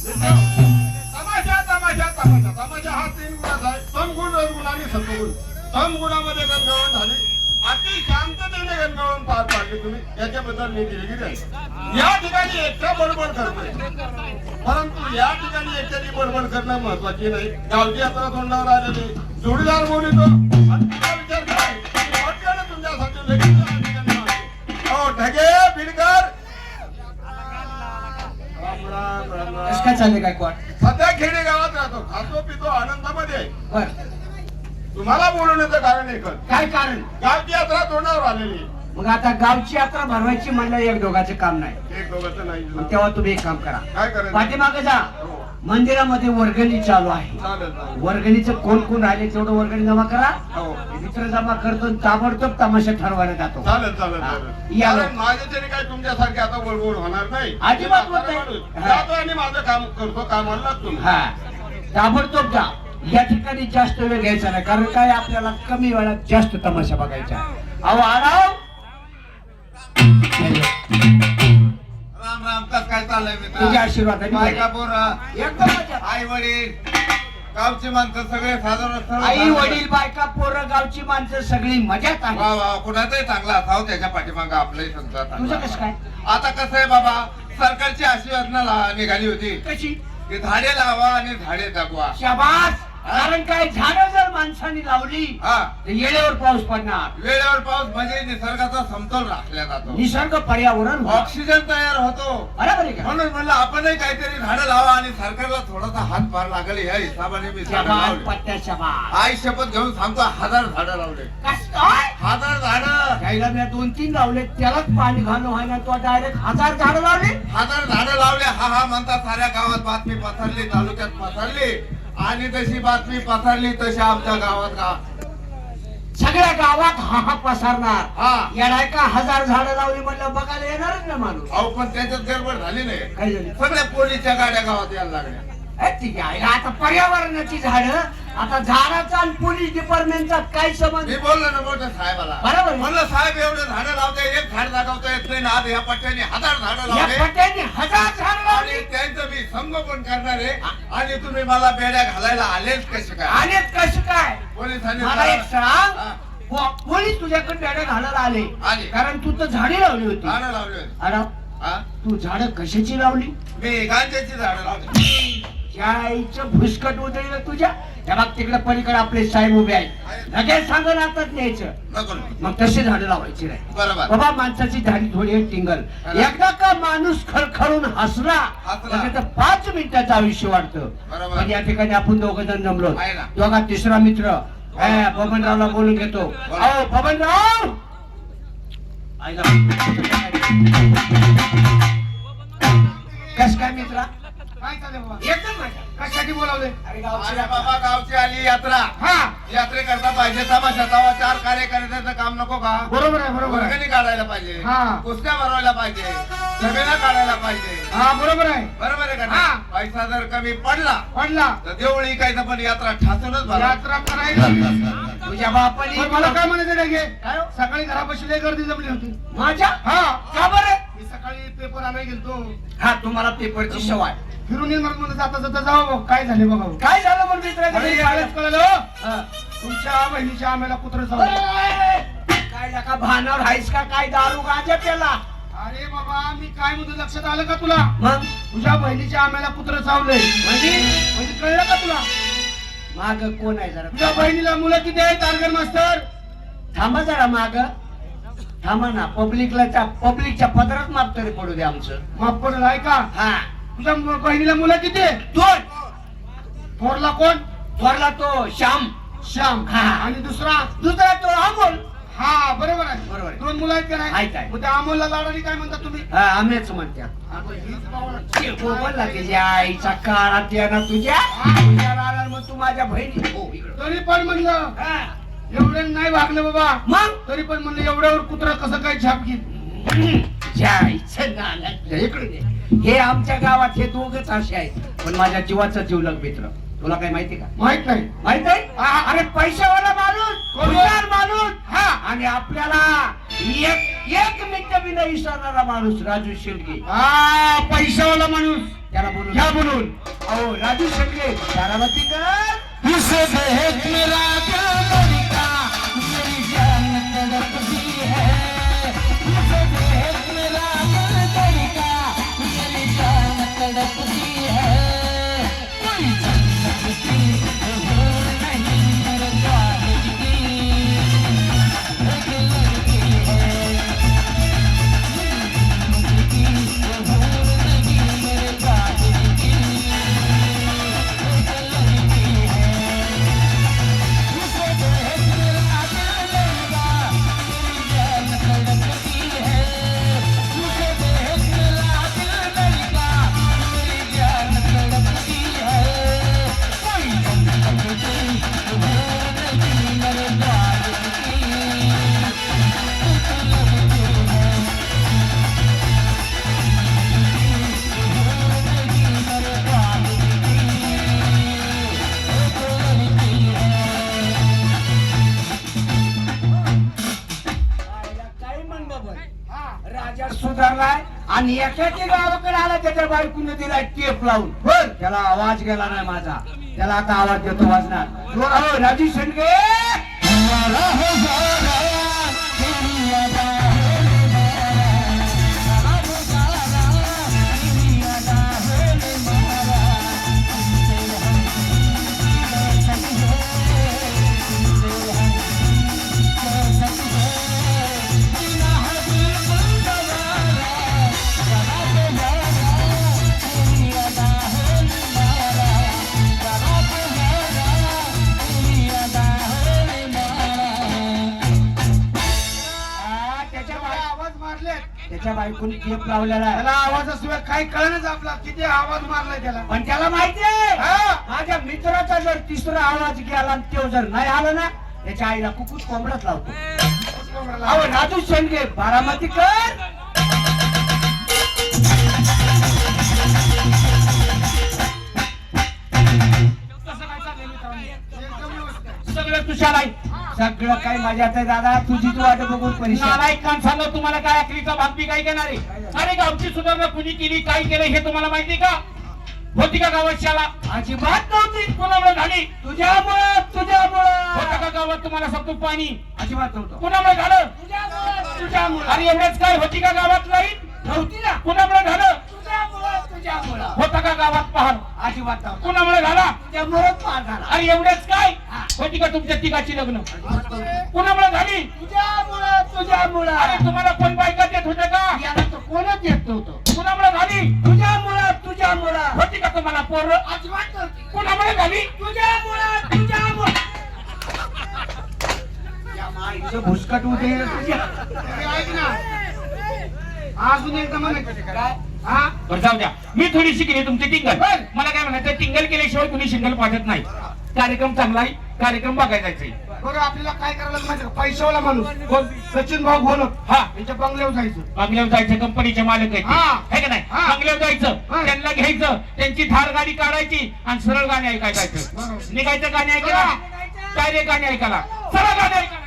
तमाशा तमाशा तमाशा तमाशा हा 3 गुणाचा आहे. समगुण रजगुण आणि सत्वगुण. समगुणामध्ये गणगवळण झाली, अति शांततेने गणगवळण पार पाडले तुम्ही, याच्याबद्दल मी दिलगिरी आहे. या ठिकाणी एकटा बडबड करतोय, परंतु या ठिकाणी एकट्याने बडबड करणं महत्वाची नाही. गावची यात्रा तोंडावर आलेली, जोडीदार बोलितो आणि तुझा विचार काय तुमच्यासाठी लगेच या ठिकाणी आलो. हो ढगे बिडकर कसं काय चाललंय काय कोण? सध्या खेडे गावात राहतो, खातो पितो आनंदामध्ये आहे. बर, तुम्हाला बोलवण्याचं कारण एकच, काय कारण? गावची यात्रा तोंडावर आलेली. मग आता गावची यात्रा भरवायची म्हणलं एक दोघांचं काम नाही. एक दोघांचं नाही. मग तेव्हा तुम्ही एक काम करा, काय करायचं? पाठीमागे जा. हो. मंदिरामध्ये वर्गणी चालू आहे. चालेल चालेल. वर्गणीचं कोण कोण राहिले तेवढं वर्गणी जमा करा. हो मित्र जमा करतो आणि ताबडतोब तमाशा ठरवायला जातो. चालेल चालेल हा. चालेल. या कारण माझ्याच्याने काय तुमच्यासारखे आता बडबड होणार नाही. अजिबात होत नाही. माणूस जातो आणि माझं काम करतो, कामाला लागतो मी. हा, ताबडतोब जा. या ठिकाणी जास्त वेळ घ्यायचा नाही, कारण काय आपल्याला कमी वेळात जास्त तमाशा बघायचा. अहो आराव. राम राम. कस काय चाललंय तुझ्या मित्र? आशीर्वादाने बायका पोरं, एकदम मजा. आई वडील, गावची माणसं सगळे साधारण आई वडील बायका पोरं गावची माणसं सगळी मजात वा आहे. वा, कुणाचाही चांगला असावं त्याच्या पाठीमागं आपलंही संसार तुझं चांगला कसं काय? असावा. आता कसं आहे बाबा, सरकारची अशी योजना निघाली होती कशी? की झाडे लावा आणि झाडे जगवा. शाबास. कारण काय, झाडं जर माणसाने लावली हा, तर येळेवर पाऊस पडणार. वेळेवर पाऊस म्हणजे निसर्गाचा समतोल राखला जातो, निसर्ग पर्यावरण ऑक्सिजन तयार होतो. बरोबर आहे का? म्हणून म्हणलं आपणही काहीतरी झाडं लावा आणि सरकारला थोडासा हातभार लागेल या हिशोबाने मी झाडं शाबास लावले. पत्त्या शाबास. आई शपथ घेऊन सांगतो 1000 झाडं लावले. कसं काय? 1000 झाडं. त्याला मी 2-3 लावले, त्यालाच पाणी घालून व्हायला तो डायरेक्ट 1000 झाडं लावले. 1000 झाडं लावले. हा हा म्हणता साऱ्या गावात बातमी पसरली, तालुक्यात पसरली आणि तशी बातमी पसरली तशी आमच्या गावात सगळ्या गावात हा हा पसरणार. हा. येणार का 1000 झाडं लावली म्हणलं बघायला येणारच ना माणूस. अहो पण त्याच्यात गडबड झाली नाही. काय झाली? सगळ्या पोलीसच्या गाड्या गावात यायला लागल्या. ठीक आहे. आता पर्यावरणाची झाडं, आता झाडाचा आणि पोलीस डिपार्टमेंटचा काय संबंध? मी बोललो ना मोठ्या साहेबाला, बरोबर आहे. म्हणलं साहेब एवढे झाडं लावताय, एक झाड जागवता येत नाही ना. आज ह्या पट्ट्याने 1000 झाडं या लावले पट्ट्याने 1000 झाडं लावली. आणि त्यांचं मी संगोपन करणार आहे. आणि तुम्ही मला बेड्या घालायला आलेच कसे काय? आणि कसं काय? पोलिसांनी मला एक सांग. हा. पोलीस तुझ्याकडे बेड्या घालायला आले आले. कारण तू तर झाडी लावली होती. झाडं लावले. अरे हा? तू झाडं कशाची लावली? मी गांजाची झाडं लावली. आईचं भुसकट उतरलं तुझ्या. त्या बाग तिकडे पलीकडे आपले साहेब उभे आहेत, लगेच सांगून आताच न्यायचं. नको. मग तसे झाडं लावायची नाही बरोबर. बाबा. माणसाची झाडी थोडी टिंगल. एकदा का माणूस खळखळून हसला तर 5 मिनिटाचं आयुष्य वाढतं. बरोबर. पण या ठिकाणी आपण 2 जण जमलो. आहे ना. दोघा तिसरा मित्र बबनरावला बोलून घेतो. अहो बबनराव. कस काय मित्रा? काय चाललंय बाबा? एकदम मजा. कशासाठी बोलावले? अरे गावची अरे बाबा, गावची आली यात्रा. हा, यात्रे करता पाहिजे, तमाशा तवा 4 कार्यकर्त्याचं काम नको का? बरोबर आहे बरोबर आहे. वर्गणी काढायला पाहिजे, हा. कुस्त्या भरवायला पाहिजे, सभेला काढायला पाहिजे. हा बरोबर आहे. बरोबर आहे का हा. नाही? पैसा जर कमी पडला पडला तर देवळी काय पण यात्रा ठासूनच भरा. यात्रा करायची. तुझ्या बापाने मला काय म्हणायचं नाही काय हो? सकाळी घरापाशी लय गर्दी जमली होती. माझ्या हा का बरं? मी सकाळी पेपर आणायला गेलतो, हा तुम्हाला पेपरची सवय. फिरून येणार म्हणलं जाता जाता जाऊ भाऊ. काय झाले बघा भाऊ. काय झालं पण मित्राचं? अरे कालच कळलं हो. तुमच्या बहिणीच्या आम्हाला कुत्र चावलं. काय नका भानावर हायस का काय? दारू गांजा पेला? अरे बाबा, मी काय म्हणतो लक्षात आलं का तुला? मग तुझ्या बहिणीच्या आम्हाला कुत्र चावलंय. म्हणजे कळलं का तुला? माग कोण आहे जरा? तुझ्या बहिणीला मुलं किती आहेत टार्गेट मास्टर? थांबा जरा माग. थांबा ना. पब्लिकच्या पदरात माप तरी पडू दे आमचं. माफ पडेल आहे का? हा, तुझ्या बहिणीला मुलं किती आहेत? 2. थोरला कोण? थोरला तो श्याम. श्याम. हा. आणि दुसरा? दुसरा तो अमोल. हा बरोबर आहे. बरोबर आहे. 2 मुलं आहेत का नाही? आहेत, आहेत. मग त्या अमोलला लाडानी काय म्हणता तुम्ही? हा, आम्हीच म्हणत्या. बोलला त्याच्या आईचा काळात ना तुझ्या. मग तू माझ्या बहिणी हो इकडं. तरी पण म्हणलं हा. एवढं नाही वागलं बाबा. मग तरी पण म्हणलं एवढ्यावर कुत्रा कसं काय छाप घेत? जायचं नालायक. इकडे दे. हे आमच्या गावात हे दोघच असे आहेत, पण माझ्या जीवाचा जीवलग मित्र. तुला काही माहिती का? माहित नाही. माहित नाही? अरे पैशावाला माणूस, कोण? हुशार माणूस, हा, आणि आपल्याला एक मिनिट बी नाही विसरणारा माणूस, राजू शेळके. हा, पैशावाला माणूस. त्याला बोलून घ्या बोलून. अहो राजू शेळके, बारामती कर. राजा सुधारलाय आणि एकाच्या गावाकडे आला, त्याच्या बायकोने दिला टेप लावून. बर, त्याला आवाज गेला नाही माझा, त्याला आता आवाज देतो वाजणार. अहो राजू शेंडगे, त्याच्या बायकोनी टेप लावलेला आहे. त्याला आवाजाशिवाय काय कळणच आपला किती आवाज मारलाय त्याला. पण त्याला माहितीये, माझ्या मित्राचा जर तिसरा आवाज गेला आणि तो जर नाही आला ना, त्याच्या आईला कुकुट कोंबडच लावतो. अहो राजू शेंडगे, बारामती कर. सगळं तुझ्या नाही, सगळं काही माझ्यात आहे दादा. तुझी तू वाट बघून परिस्थिती. नालायकान सांगा, तुम्हाला काय अकलीचा भाग बी काय घेणार आहे? अरे गावची सुधारणा कुणी केली, काय केलं हे तुम्हाला माहिती का? होती का गावात शाळा? अजिबात नव्हती. कोणामुळे झाली? तुझ्यामुळं, तुझ्यामुळं. होतं का गावात तुम्हाला सांगतो पाणी? अजिबात नव्हतं. कोणामुळे झालं? तुझ्यामुळं, तुझ्यामुळं. अरे एवढंच काय, होती का गावात लाईट? नव्हती ना. कोणामुळे झालं? तुझ्यामुळं, तुझ्यामुळं. होता का गावात पहाड? अजिबात नव्हतं. कोणामुळे झाला? तुझ्यामुळंच पार झाला. अरे एवढंच काय, होती का तुमच्या तिघाची लग्न? अजिबात नव्हतं. कोणामुळे झाली? तुझ्यामुळं, तुझ्यामुळं. अरे तुम्हाला कोण बायका देत होते का? याला तर कोणच येत नव्हतं. कोणामुळे झाली? तुझ्यामुळं, तुझ्यामुळं. होती का तुम्हाला पोर? अजिबात नव्हती. कोणामुळे झाली? तुझ्यामुळं, तुझ्यामुळं. या माईचं भुसकट होते तुझ्या. ऐक ना, अजून एकदा म्हणायचं काय? हा, बरं जाऊ द्या, मी थोडी शिकली तुमची टिंगल. मला काय म्हणायचं, टिंगल केल्याशिवाय कुणी शिंगल पाठत नाही. कार्यक्रम चांगला आहे, कार्यक्रम बघायचा आहे. बरं आपल्याला काय करायला माहिती का? पैशावाला माणूस कोण? सचिन भाऊ घोलक, हा, त्यांच्या बंगल्यावर जायचं. बंगल्यावर जायचं, कंपनीचे मालक आहेत हा. ते. है का नाही? हा. बंगल्यावर जायचं, हा. त्यांना घ्यायचं, त्यांची थार गाडी काढायची आणि सरळ गाणी ऐकायचं. बरोबर. निघायचं गाणी ऐकायला, डायरेक्ट गाणी ऐकायला, सरळ गाणी ऐकायला.